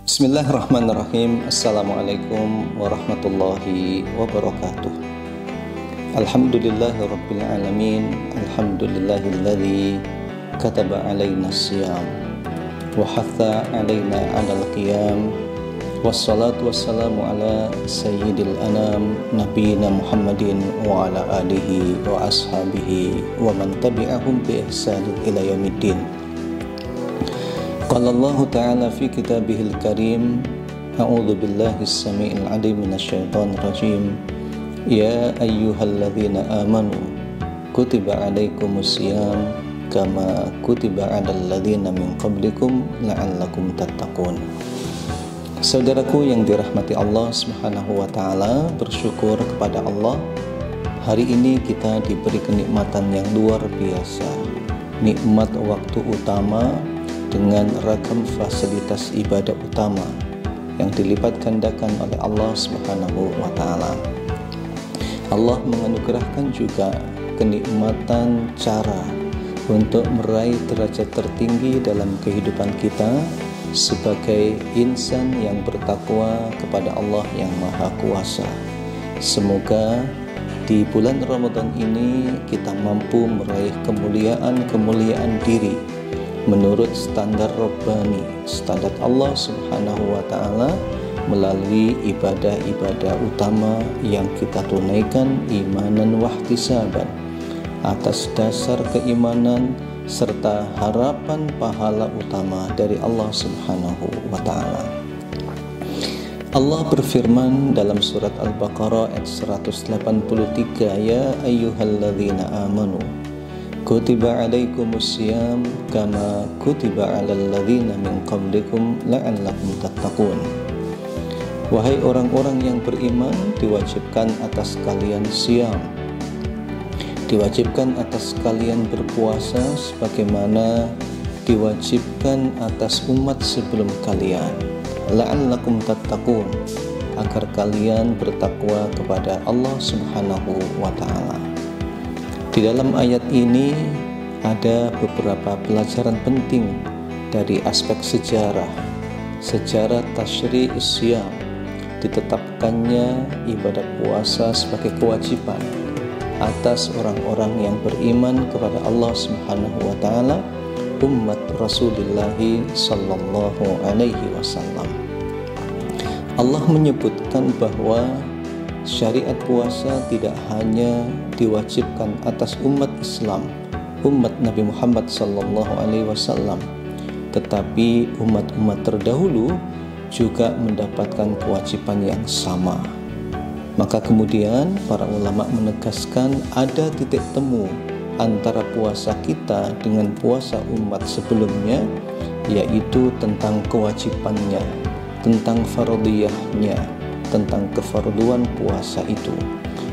Bismillahirrahmanirrahim. Assalamualaikum warahmatullahi wabarakatuh. Alhamdulillahi alamin. Alhamdulillahilladzi kataba alaina siyam wa hatha alaina 'alal qiyam. Wassalatu wassalamu ala sayyidil anam nabiyina Muhammadin wa ala alihi wa ashabihi wa man tabi'ahum bi ihsanin ila yaumiddin. Qala Allah Ta'ala fi kitabihil karim, a'udzu billahi as-sami'il 'alim minasyaitonir rajim. Ya ayyuhalladzina amanu kutiba 'alaikumusiyam kama kutiba 'alal ladzina min qablikum la'allakum tattaqun. Saudaraku yang dirahmati Allah Subhanahu wa taala, bersyukur kepada Allah. Hari ini kita diberi kenikmatan yang luar biasa. Nikmat waktu utama dengan ragam fasilitas ibadah utama yang dilipat gandakan oleh Allah Subhanahu wa taala. Allah menganugerahkan juga kenikmatan cara untuk meraih derajat tertinggi dalam kehidupan kita sebagai insan yang bertakwa kepada Allah yang Maha Kuasa. Semoga di bulan Ramadan ini kita mampu meraih kemuliaan diri menurut standar Rabbani, standar Allah Subhanahu wa ta'ala, melalui ibadah-ibadah utama yang kita tunaikan imanan wahtisaban, atas dasar keimanan serta harapan pahala utama dari Allah Subhanahu wa ta'ala. Allah berfirman dalam surat Al-Baqarah ayat 183, Ya ayyuhalladzina amanu kutiba 'alaikumusiyam kama kutiba 'alal ladzina min qablikum la'allakum tattaqun. Wahai orang-orang yang beriman, diwajibkan atas kalian siyam, diwajibkan atas kalian berpuasa sebagaimana diwajibkan atas umat sebelum kalian, la'allakum tattaqun, agar kalian bertakwa kepada Allah Subhanahu wa ta'ala. Di dalam ayat ini ada beberapa pelajaran penting dari aspek sejarah tasyri' siyam, ditetapkannya ibadah puasa sebagai kewajiban atas orang-orang yang beriman kepada Allah Subhanahu wa taala, umat Rasulullah sallallahu alaihi wasallam. Allah menyebutkan bahwa syariat puasa tidak hanya diwajibkan atas umat Islam, umat Nabi Muhammad sallallahu alaihi wasallam, tetapi umat-umat terdahulu juga mendapatkan kewajiban yang sama. Maka kemudian para ulama menegaskan ada titik temu antara puasa kita dengan puasa umat sebelumnya, yaitu tentang kewajibannya, tentang fardhiyahnya, tentang kefarduan puasa itu.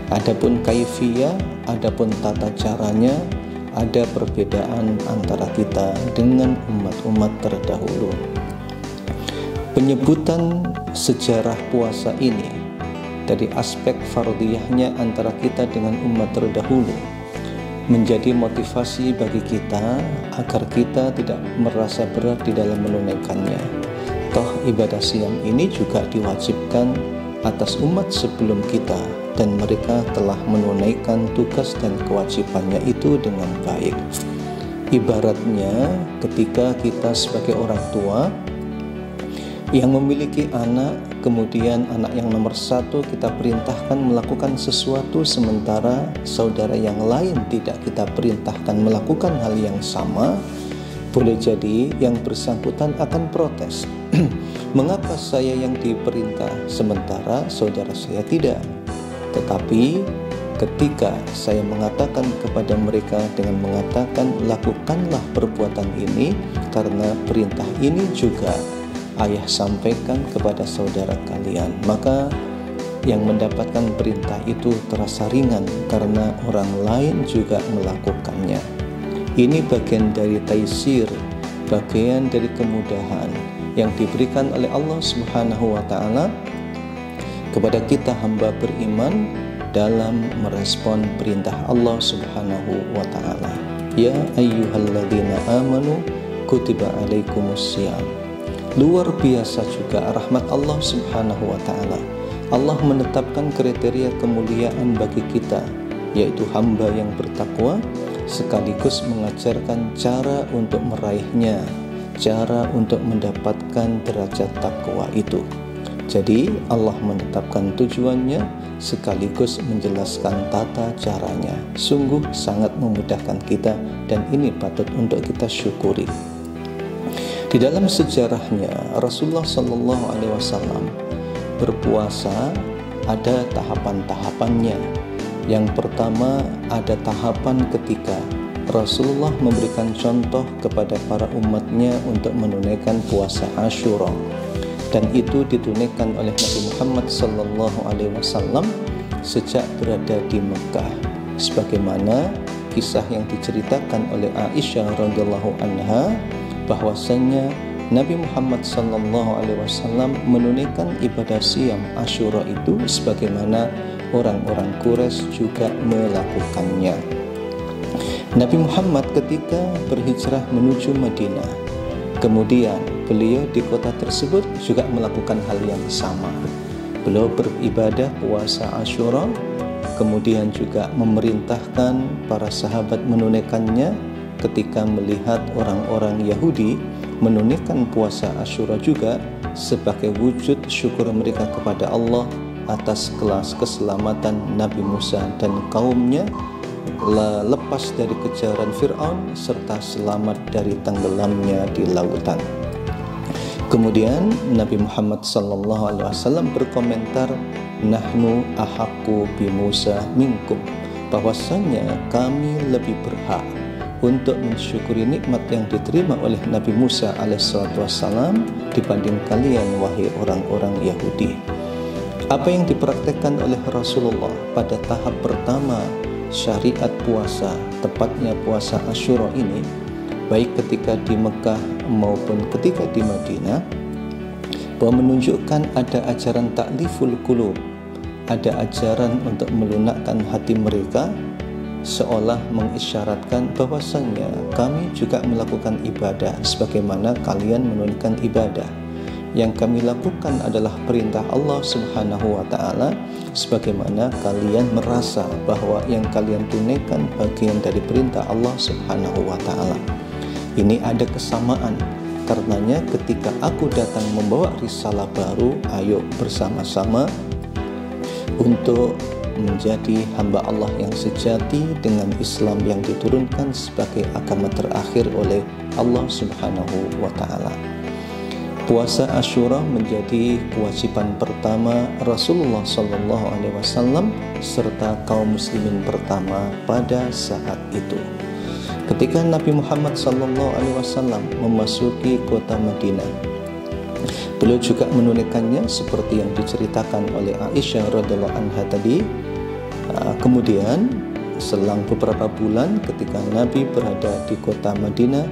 Adapun kaifiyah, adapun tata caranya, ada perbedaan antara kita dengan umat-umat terdahulu. Penyebutan sejarah puasa ini dari aspek fardhiyahnya antara kita dengan umat terdahulu menjadi motivasi bagi kita agar kita tidak merasa berat di dalam menunaikannya. Toh ibadah siam ini juga diwajibkan atas umat sebelum kita, dan mereka telah menunaikan tugas dan kewajibannya itu dengan baik. Ibaratnya ketika kita sebagai orang tua yang memiliki anak, kemudian anak yang nomor satu kita perintahkan melakukan sesuatu, sementara saudara yang lain tidak kita perintahkan melakukan hal yang sama, boleh jadi yang bersangkutan akan protes. Mengapa saya yang diperintah sementara saudara saya tidak? Tetapi ketika saya mengatakan kepada mereka dengan mengatakan lakukanlah perbuatan ini karena perintah ini juga ayah sampaikan kepada saudara kalian, maka yang mendapatkan perintah itu terasa ringan karena orang lain juga melakukannya. Ini bagian dari taisir, bagian dari kemudahan yang diberikan oleh Allah Subhanahu wa ta'ala kepada kita hamba beriman dalam merespon perintah Allah Subhanahu wa ta'ala. Ya ayyuhalladzina amanu kutiba alaikumusiyam Luar biasa juga rahmat Allah Subhanahu wa ta'ala. Allah menetapkan kriteria kemuliaan bagi kita, yaitu hamba yang bertakwa, sekaligus mengajarkan cara untuk meraihnya, cara untuk mendapatkan derajat takwa itu. Jadi Allah menetapkan tujuannya sekaligus menjelaskan tata caranya. Sungguh sangat memudahkan kita, dan ini patut untuk kita syukuri. Di dalam sejarahnya Rasulullah SAW berpuasa ada tahapan-tahapannya. Yang pertama, ada tahapan ketika Rasulullah memberikan contoh kepada para umatnya untuk menunaikan puasa Asyura, dan itu ditunaikan oleh Nabi Muhammad SAW sejak berada di Mekah, sebagaimana kisah yang diceritakan oleh Aisyah radhiyallahu anha, bahwasanya Nabi Muhammad SAW menunaikan ibadah siam Asyura itu sebagaimana orang-orang Quraisy juga melakukannya. Nabi Muhammad ketika berhijrah menuju Madinah, kemudian beliau di kota tersebut juga melakukan hal yang sama. Beliau beribadah puasa Asyura, kemudian juga memerintahkan para sahabat menunaikannya ketika melihat orang-orang Yahudi menunaikan puasa Asyura juga sebagai wujud syukur mereka kepada Allah atas kelas keselamatan Nabi Musa dan kaumnya lepas dari kejaran Fir'aun serta selamat dari tenggelamnya di lautan. Kemudian Nabi Muhammad SAW berkomentar, nahnu ahaqqu bi Musa minkum, bahwasanya kami lebih berhak untuk mensyukuri nikmat yang diterima oleh Nabi Musa alaihissalam dibanding kalian, wahai orang-orang Yahudi. Apa yang dipraktekkan oleh Rasulullah pada tahap pertama syariat puasa, tepatnya puasa Asyura ini, baik ketika di Mekah maupun ketika di Madinah, bahwa menunjukkan ada ajaran takliful qulub, ada ajaran untuk melunakkan hati mereka, seolah mengisyaratkan bahwasannya kami juga melakukan ibadah sebagaimana kalian menunaikan ibadah. Yang kami lakukan adalah perintah Allah Subhanahu wa ta'ala, sebagaimana kalian merasa bahwa yang kalian tunaikan bagian dari perintah Allah Subhanahu wa ta'ala. Ini ada kesamaan. Karenanya ketika aku datang membawa risalah baru, ayo bersama-sama untuk menjadi hamba Allah yang sejati dengan Islam yang diturunkan sebagai agama terakhir oleh Allah Subhanahu wa ta'ala. Puasa Asyura menjadi kewajiban pertama Rasulullah SAW serta kaum muslimin pertama pada saat itu. Ketika Nabi Muhammad SAW memasuki kota Madinah, beliau juga menunaikannya seperti yang diceritakan oleh Aisyah radhiyallahu anha tadi. Kemudian selang beberapa bulan ketika Nabi berada di kota Madinah,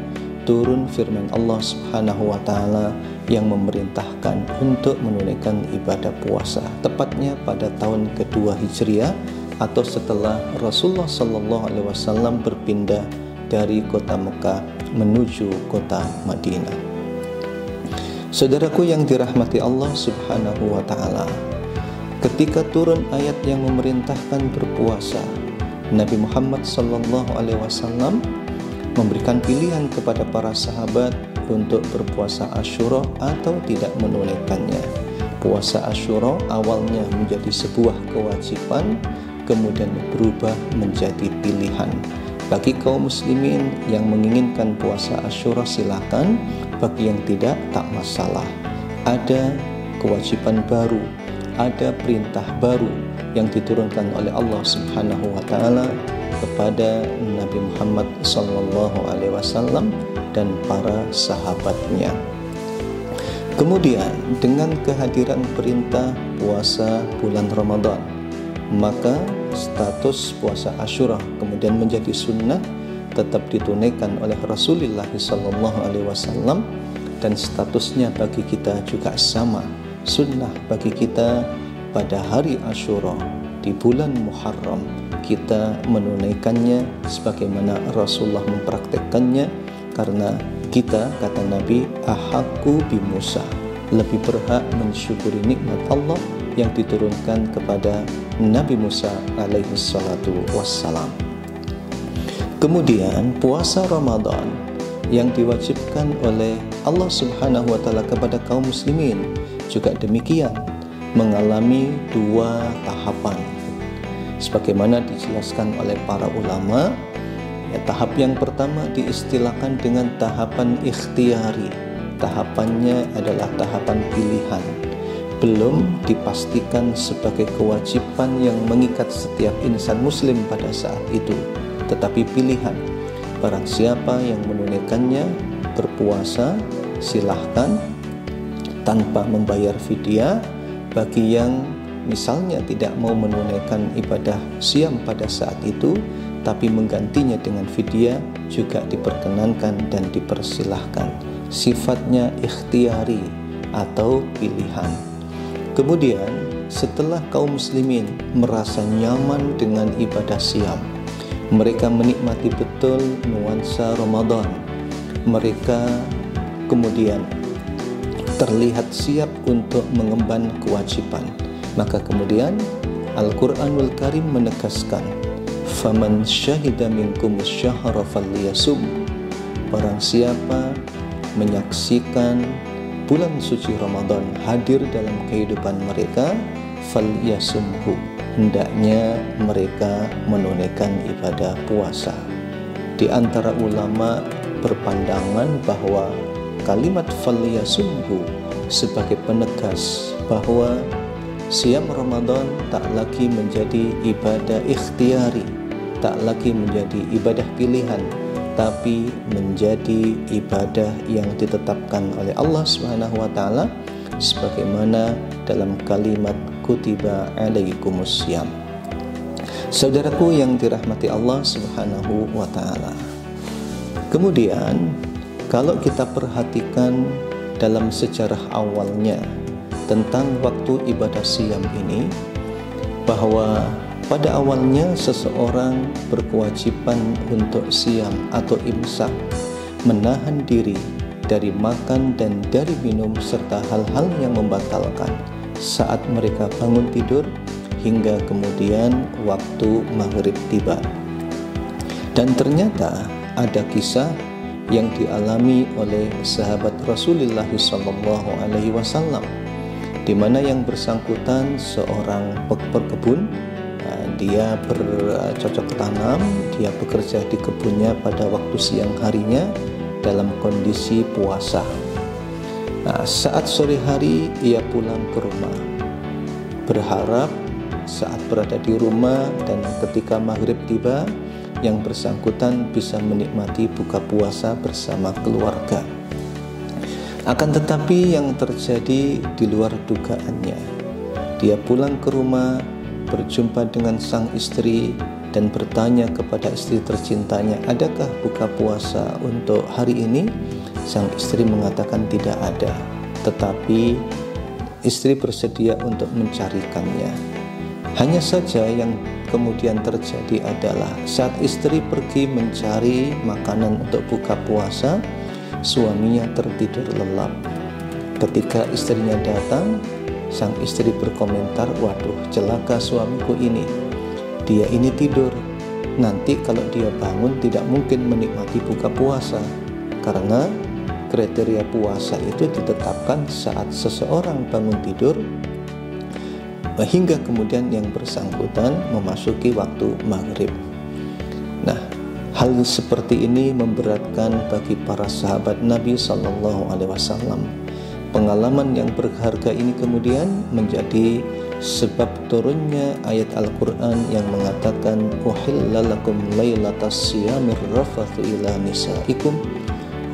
turun firman Allah Subhanahu wa ta'ala yang memerintahkan untuk menunaikan ibadah puasa, tepatnya pada tahun kedua Hijriah atau setelah Rasulullah SAW berpindah dari kota Mekah menuju kota Madinah. Saudaraku yang dirahmati Allah Subhanahu wa ta'ala, ketika turun ayat yang memerintahkan berpuasa, Nabi Muhammad SAW memberikan pilihan kepada para sahabat untuk berpuasa Asyura atau tidak menunaikannya. Puasa Asyura awalnya menjadi sebuah kewajiban, kemudian berubah menjadi pilihan. Bagi kaum muslimin yang menginginkan puasa Asyura silakan, bagi yang tidak tak masalah. Ada kewajiban baru, ada perintah baru yang diturunkan oleh Allah Subhanahu wa ta'ala kepada Nabi Muhammad SAW dan para sahabatnya. Kemudian dengan kehadiran perintah puasa bulan Ramadan, maka status puasa Asyura kemudian menjadi sunnah, tetap ditunaikan oleh Rasulullah SAW, dan statusnya bagi kita juga sama, sunnah bagi kita pada hari Asyura di bulan Muharram kita menunaikannya sebagaimana Rasulullah mempraktekkannya, karena kita, kata Nabi, ahaqqu bi Musa, lebih berhak mensyukuri nikmat Allah yang diturunkan kepada Nabi Musa alaihi salatu wassalam. Kemudian puasa Ramadan yang diwajibkan oleh Allah Subhanahu wa taala kepada kaum muslimin juga demikian, mengalami dua tahapan. Sebagaimana dijelaskan oleh para ulama, tahap yang pertama diistilahkan dengan tahapan ikhtiyari. Tahapannya adalah tahapan pilihan, belum dipastikan sebagai kewajiban yang mengikat setiap insan muslim pada saat itu, tetapi pilihan. Barang siapa yang menunaikannya berpuasa, silahkan tanpa membayar fidyah. Bagi yang misalnya tidak mau menunaikan ibadah siam pada saat itu tapi menggantinya dengan fidyah, juga diperkenankan dan dipersilahkan. Sifatnya ikhtiyari atau pilihan. Kemudian setelah kaum muslimin merasa nyaman dengan ibadah siam, mereka menikmati betul nuansa Ramadan, mereka kemudian terlihat siap untuk mengemban kewajiban, maka kemudian Al-Quranul Karim menegaskan, faman syahida minkumus syahra falyasum, barang siapa menyaksikan bulan suci Ramadan hadir dalam kehidupan mereka, falyasumhu, hendaknya mereka menunaikan ibadah puasa. Di antara ulama berpandangan bahwa kalimat falyasumhu sebagai penegas bahwa siam Ramadan tak lagi menjadi ibadah ikhtiyari, tak lagi menjadi ibadah pilihan, tapi menjadi ibadah yang ditetapkan oleh Allah Subhanahu wa taala sebagaimana dalam kalimat kutiba alaikumus syiyam. Saudaraku yang dirahmati Allah Subhanahu wa taala. Kemudian kalau kita perhatikan dalam sejarah awalnya tentang waktu ibadah siam ini, bahwa pada awalnya seseorang berkewajiban untuk siam atau imsak, menahan diri dari makan dan dari minum serta hal-hal yang membatalkan saat mereka bangun tidur hingga kemudian waktu maghrib tiba. Dan ternyata ada kisah yang dialami oleh sahabat Rasulullah SAW, di mana yang bersangkutan seorang pekebun. Dia bercocok tanam, dia bekerja di kebunnya pada waktu siang harinya dalam kondisi puasa. Saat sore hari ia pulang ke rumah, berharap saat berada di rumah dan ketika maghrib tiba, yang bersangkutan bisa menikmati buka puasa bersama keluarga. Akan tetapi yang terjadi di luar dugaannya. Dia pulang ke rumah, berjumpa dengan sang istri dan bertanya kepada istri tercintanya, adakah buka puasa untuk hari ini? Sang istri mengatakan tidak ada, tetapi istri bersedia untuk mencarikannya. Hanya saja yang kemudian terjadi adalah saat istri pergi mencari makanan untuk buka puasa, suaminya tertidur lelap. Ketika istrinya datang, sang istri berkomentar, waduh, celaka suamiku ini. Dia ini tidur. Nanti kalau dia bangun tidak mungkin menikmati buka puasa. Karena kriteria puasa itu ditetapkan saat seseorang bangun tidur hingga kemudian yang bersangkutan memasuki waktu maghrib. Nah, hal seperti ini memberatkan bagi para sahabat Nabi SAW. Pengalaman yang berharga ini kemudian menjadi sebab turunnya ayat Al-Quran yang mengatakan uhilla lakum laylatas siyamir rafathu ila nisaikum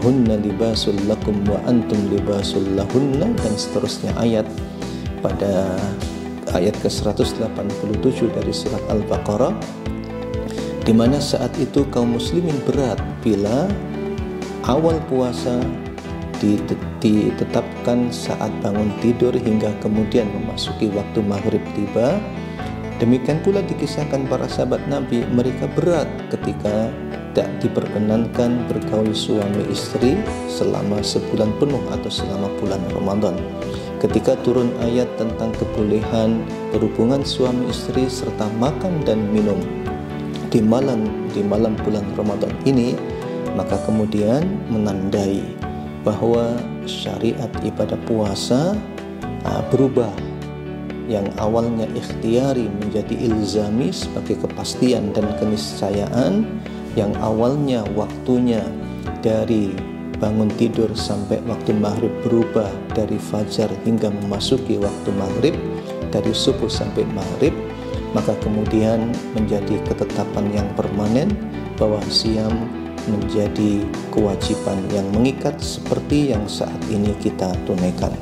hunna libasul lakum wa antum libasul lahunna, dan seterusnya ayat pada ayat ke-187 dari surat Al-Baqarah, di mana saat itu kaum muslimin berat bila awal puasa ditetapkan saat bangun tidur hingga kemudian memasuki waktu maghrib tiba. Demikian pula dikisahkan para sahabat Nabi, mereka berat ketika tak diperkenankan bergaul suami istri selama sebulan penuh atau selama bulan Ramadan. Ketika turun ayat tentang kebolehan berhubungan suami istri serta makan dan minum di malam bulan Ramadan ini, maka kemudian menandai bahwa syariat ibadah puasa berubah, yang awalnya ikhtiari menjadi ilzami sebagai kepastian dan keniscayaan, yang awalnya waktunya dari bangun tidur sampai waktu maghrib berubah dari fajar hingga memasuki waktu maghrib, dari subuh sampai maghrib, maka kemudian menjadi ketetapan yang permanen bahwa siam menjadi kewajiban yang mengikat seperti yang saat ini kita tunaikan.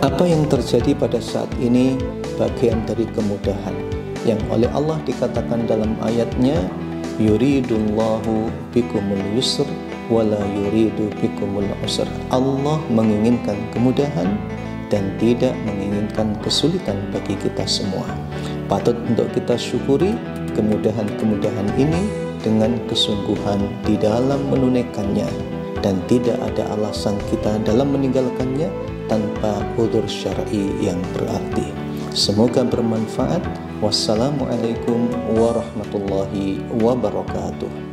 Apa yang terjadi pada saat ini bagian dari kemudahan yang oleh Allah dikatakan dalam ayatnya, yuridullahu bikumul yusr wala yuridu bikumul usr. Allah menginginkan kemudahan dan tidak menginginkan kesulitan bagi kita semua. Patut untuk kita syukuri kemudahan-kemudahan ini dengan kesungguhan di dalam menunaikannya, dan tidak ada alasan kita dalam meninggalkannya tanpa udzur syar'i yang berarti. Semoga bermanfaat. Wassalamualaikum warahmatullahi wabarakatuh.